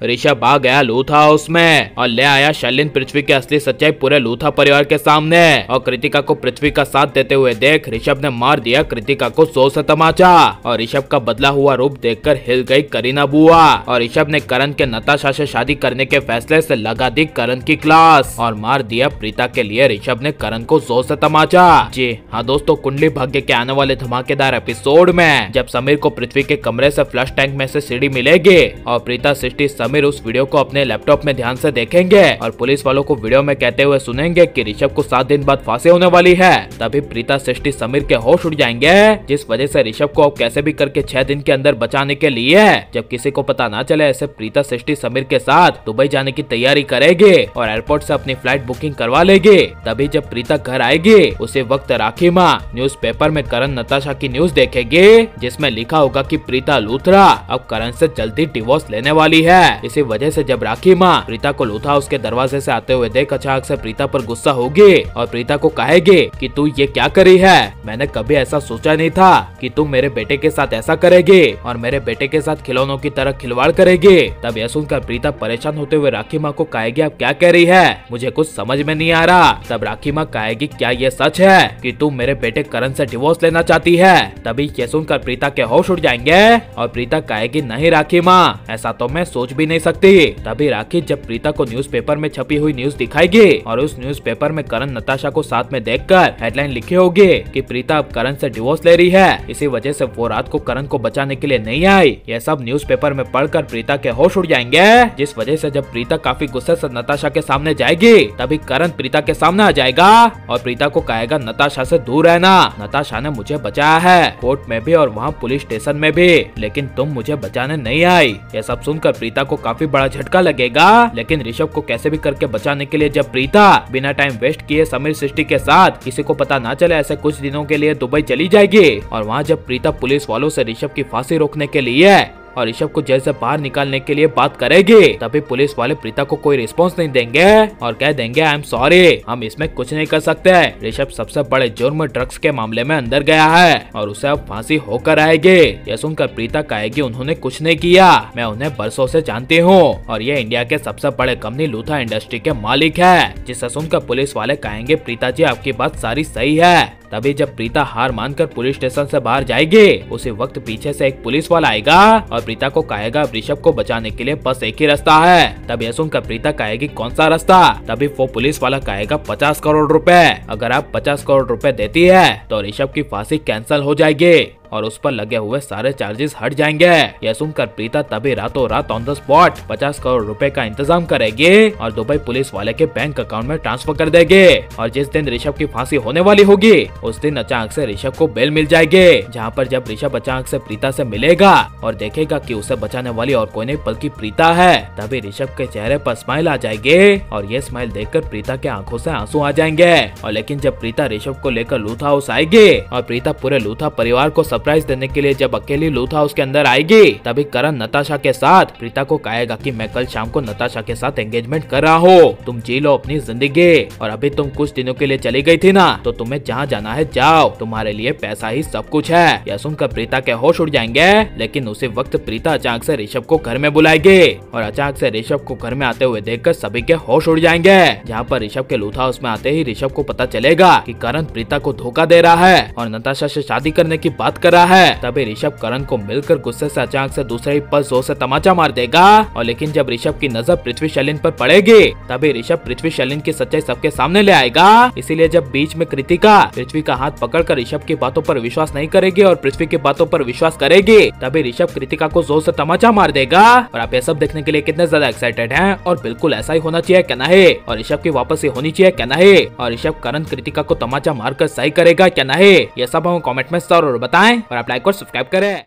ऋषभ आ गया लूथा हाउस में और ले आया शैलिन पृथ्वी की असली सच्चाई पूरे लूथा परिवार के सामने। और कृतिका को पृथ्वी का साथ देते हुए देख ऋषभ ने मार दिया कृतिका को 100 से तमाचा। और ऋषभ का बदला हुआ रूप देखकर हिल गई करीना बुआ। और ऋषभ ने करण के नताशा से शादी करने के फैसले से लगा दी करण की क्लास और मार दिया प्रीता के लिए ऋषभ ने करण को 100 से तमाचा। जी हाँ दोस्तों, कुंडली भाग्य के आने वाले धमाकेदार एपिसोड में जब समीर को पृथ्वी के कमरे से फ्लश टैंक में से सीढ़ी मिलेगी और प्रीता सृष्टि समीर उस वीडियो को अपने लैपटॉप में ध्यान से देखेंगे और पुलिस वालों को वीडियो में कहते हुए सुनेंगे कि ऋषभ को 7 दिन बाद फांसी होने वाली है, तभी प्रीता सृष्टि समीर के होश उड़ जाएंगे, जिस वजह से ऋषभ को अब कैसे भी करके 6 दिन के अंदर बचाने के लिए जब किसी को पता ना चले ऐसे प्रीता सृष्टि समीर के साथ दुबई जाने की तैयारी करेगी और एयरपोर्ट से अपनी फ्लाइट बुकिंग करवा लेगी। तभी जब प्रीता घर आएगी उसी वक्त राखी माँ न्यूज़पेपर में करण नताशा की न्यूज देखेगी जिसमें लिखा होगा कि प्रीता लूथरा अब करण से जल्दी डिवोर्स लेने वाली है। इसी वजह से जब राखी माँ प्रीता को लूथा हाउस के दरवाजे से आते हुए देख अचानक से प्रीता पर गुस्सा होगी और प्रीता को कहेगी कि तू ये क्या करी है, मैंने कभी ऐसा सोचा नहीं था कि तू मेरे बेटे के साथ ऐसा करेगी और मेरे बेटे के साथ खिलौनों की तरह खिलवाड़ करेगी। तब यह सुनकर प्रीता परेशान होते हुए राखी माँ को कहेगी आप क्या कह रही है, मुझे कुछ समझ में नहीं आ रहा। तब राखी माँ कहेगी क्या ये सच है कि तू मेरे बेटे करण से डिवोर्स लेना चाहती है। तभी ये सुनकर प्रीता के होश उड़ जाएंगे और प्रीता कहेगी नहीं राखी माँ, ऐसा तो मैं सोच भी नहीं सकती। तभी राखी जब प्रीता को न्यूज़पेपर में छपी हुई न्यूज दिखाएगी और उस न्यूज़पेपर में करण नताशा को साथ में देखकर हेडलाइन लिखी होगी कि प्रीता अब करण से डिवोर्स ले रही है, इसी वजह से वो रात को करण को बचाने के लिए नहीं आई। यह सब न्यूज़पेपर में पढ़कर प्रीता के होश उड़ जाएंगे, जिस वजह से जब प्रीता काफी गुस्से से नताशा के सामने जाएगी तभी करण प्रीता के सामने आ जाएगा और प्रीता को कहेगा नताशा से दूर रहना, नताशा ने मुझे बचाया है कोर्ट में भी और वहाँ पुलिस स्टेशन में भी, लेकिन तुम मुझे बचाने नहीं आई। यह सब सुनकर प्रीता को काफी बड़ा झटका लगेगा, लेकिन ऋषभ को कैसे भी करके बचाने के लिए जब प्रीता बिना टाइम वेस्ट किए समीर सृष्टि के साथ किसी को पता ना चले ऐसे कुछ दिनों के लिए दुबई चली जाएगी और वहाँ जब प्रीता पुलिस वालों से ऋषभ की फांसी रोकने के लिए और ऋषभ को जेल से बाहर निकालने के लिए बात करेगी, तभी पुलिस वाले प्रीता को कोई रिस्पांस नहीं देंगे और कह देंगे आई एम सॉरी, हम इसमें कुछ नहीं कर सकते। ऋषभ सबसे बड़े जुर्म ड्रग्स के मामले में अंदर गया है और उसे अब फांसी होकर आएगी। यह सुनकर प्रीता कहेगी उन्होंने कुछ नहीं किया, मैं उन्हें बरसों से जानती हूँ और ये इंडिया के सबसे बड़े कंपनी लूथा इंडस्ट्री के मालिक है। जिसे सुनकर पुलिस वाले कहेंगे प्रीता जी आपकी बात सारी सही है। तभी जब प्रीता हार मानकर पुलिस स्टेशन से बाहर जाएगी उसी वक्त पीछे से एक पुलिस वाला आएगा और प्रीता को कहेगा ऋषभ को बचाने के लिए बस एक ही रास्ता है। तब यह सुनकर प्रीता कहेगी कौन सा रास्ता। तभी वो पुलिस वाला कहेगा 50 करोड़ रुपए, अगर आप 50 करोड़ रुपए देती है तो ऋषभ की फांसी कैंसिल हो जाएगी और उस पर लगे हुए सारे चार्जेस हट जाएंगे। यह सुनकर प्रीता तभी रातों रात ऑन द स्पॉट 50 करोड़ रुपए का इंतजाम करेगी और दुबई पुलिस वाले के बैंक अकाउंट में ट्रांसफर कर देगी। और जिस दिन ऋषभ की फांसी होने वाली होगी उस दिन अचानक से ऋषभ को बेल मिल जाएगी, जहाँ पर जब ऋषभ अचानक से प्रीता से मिलेगा और देखेगा कि उसे बचाने वाली और कोई नहीं बल्कि प्रीता है, तभी ऋषभ के चेहरे पर स्माइल आ जाएगी और ये स्माइल देखकर प्रीता के आंखों से आंसू आ जाएंगे। और लेकिन जब प्रीता ऋषभ को लेकर लूथा हाउस आएगी और प्रीता पूरे लूथा परिवार को सरप्राइज देने के लिए जब अकेली लूथा हाउस के अंदर आएगी तभी करण नताशा के साथ प्रीता को कहेगा कि मैं कल शाम को नताशा के साथ एंगेजमेंट कर रहा हूँ, तुम जी लो अपनी जिंदगी और अभी तुम कुछ दिनों के लिए चली गई थी ना, तो तुम्हें जहाँ जाना है जाओ, तुम्हारे लिए पैसा ही सब कुछ है। यह सुनकर प्रीता के होश उड़ जाएंगे, लेकिन उसी वक्त प्रीता अचानक से ऋषभ को घर में बुलाएगी और अचानक से ऋषभ को घर में आते हुए देखकर सभी के होश उड़ जाएंगे। जहाँ पर ऋषभ के लूथा हाउस में आते ही ऋषभ को पता चलेगा कि करण प्रीता को धोखा दे रहा है और नताशा से शादी करने की बात कर रहा है। तभी ऋषभ करण को मिलकर गुस्से से अचानक से दूसरे ही पल जोर से तमाचा मार देगा और लेकिन जब ऋषभ की नजर पृथ्वी शैलिन पर पड़ेगी तभी ऋषभ पृथ्वी शैलिन की सच्चाई सबके सामने ले आएगा। इसीलिए जब बीच में कृतिका पृथ्वी का हाथ पकड़कर ऋषभ की बातों पर विश्वास नहीं करेगी और पृथ्वी की बातों पर विश्वास करेगी तभी ऋषभ कृतिका को जोर से तमाचा मार देगा। और आप ये सब देखने के लिए कितने ज्यादा एक्साइटेड हैं और बिल्कुल ऐसा ही होना चाहिए क्या नहीं, और ऋषभ की वापसी होनी चाहिए क्या नहीं, और ऋषभ करण कृतिका को तमाचा मारकर सही करेगा क्या नहीं, ये सब हम कमेंट में जरूर बताएं और आप लाइक और सब्सक्राइब करें।